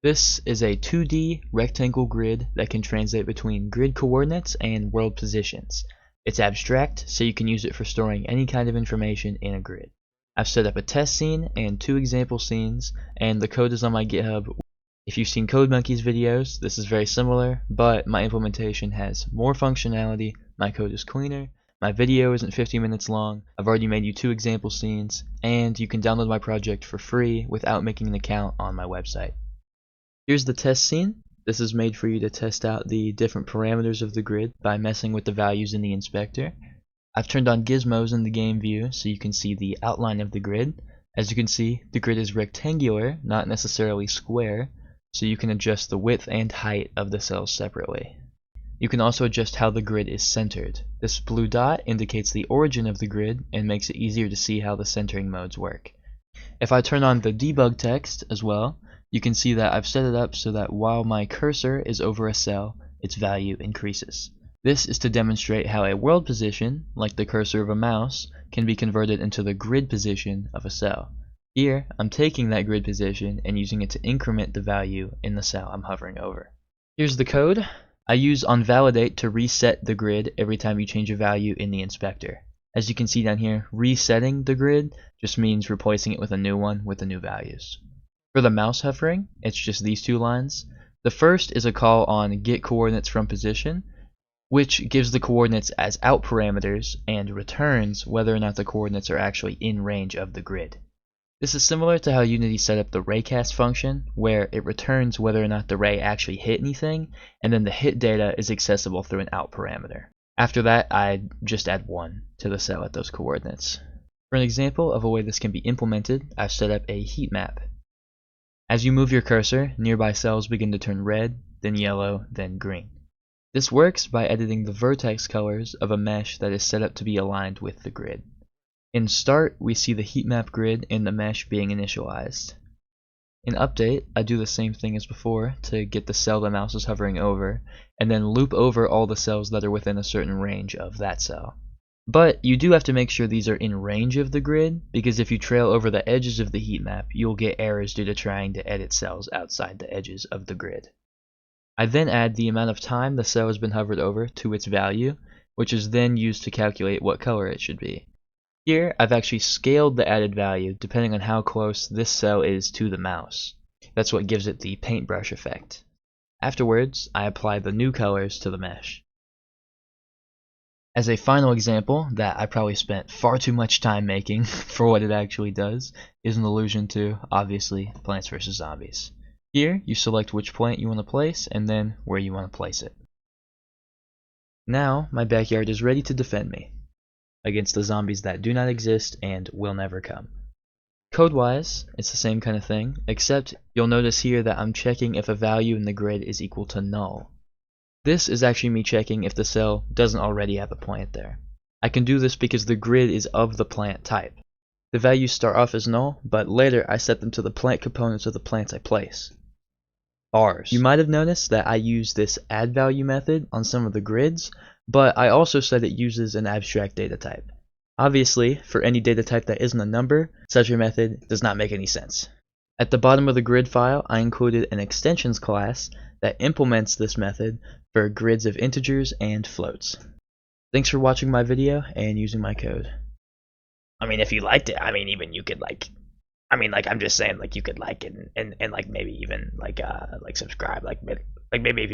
This is a 2D rectangle grid that can translate between grid coordinates and world positions. It's abstract, so you can use it for storing any kind of information in a grid. I've set up a test scene and 2 example scenes, and the code is on my GitHub. If you've seen CodeMonkey's videos, this is very similar, but my implementation has more functionality, my code is cleaner, my video isn't 50 minutes long, I've already made you 2 example scenes, and you can download my project for free without making an account on my website. Here's the test scene. This is made for you to test out the different parameters of the grid by messing with the values in the inspector. I've turned on gizmos in the game view so you can see the outline of the grid. As you can see, the grid is rectangular, not necessarily square, so you can adjust the width and height of the cells separately. You can also adjust how the grid is centered. This blue dot indicates the origin of the grid and makes it easier to see how the centering modes work. If I turn on the debug text as well, you can see that I've set it up so that while my cursor is over a cell, its value increases. This is to demonstrate how a world position, like the cursor of a mouse, can be converted into the grid position of a cell. Here, I'm taking that grid position and using it to increment the value in the cell I'm hovering over. Here's the code. I use onValidate to reset the grid every time you change a value in the inspector. As you can see down here, resetting the grid just means replacing it with a new one with the new values. For the mouse hovering, it's just these 2 lines. The first is a call on get coordinates from position, which gives the coordinates as out parameters and returns whether or not the coordinates are actually in range of the grid. This is similar to how Unity set up the raycast function, where it returns whether or not the ray actually hit anything, and then the hit data is accessible through an out parameter. After that, I just add 1 to the cell at those coordinates. For an example of a way this can be implemented, I've set up a heat map. As you move your cursor, nearby cells begin to turn red, then yellow, then green. This works by editing the vertex colors of a mesh that is set up to be aligned with the grid. In Start, we see the heat map grid and the mesh being initialized. In Update, I do the same thing as before to get the cell the mouse is hovering over, and then loop over all the cells that are within a certain range of that cell. But you do have to make sure these are in range of the grid, because if you trail over the edges of the heat map, you'll get errors due to trying to edit cells outside the edges of the grid. I then add the amount of time the cell has been hovered over to its value, which is then used to calculate what color it should be. Here, I've actually scaled the added value depending on how close this cell is to the mouse. That's what gives it the paintbrush effect. Afterwards, I apply the new colors to the mesh. As a final example that I probably spent far too much time making for what it actually does is an allusion to, obviously, Plants vs. Zombies. Here, you select which plant you want to place and then where you want to place it. Now, my backyard is ready to defend me against the zombies that do not exist and will never come. Code-wise, it's the same kind of thing, except you'll notice here that I'm checking if a value in the grid is equal to null. This is actually me checking if the cell doesn't already have a plant there. I can do this because the grid is of the plant type. The values start off as null, but later I set them to the plant components of the plants I place. Bars. You might have noticed that I use this add value method on some of the grids, but I also said it uses an abstract data type. Obviously, for any data type that isn't a number, such a method does not make any sense. At the bottom of the grid file, I included an extensions class that implements this method for grids of integers and floats. Thanks for watching my video and using my code. I mean, if you liked it, I mean, even you could I'm just saying, you could like it and maybe even subscribe, maybe if you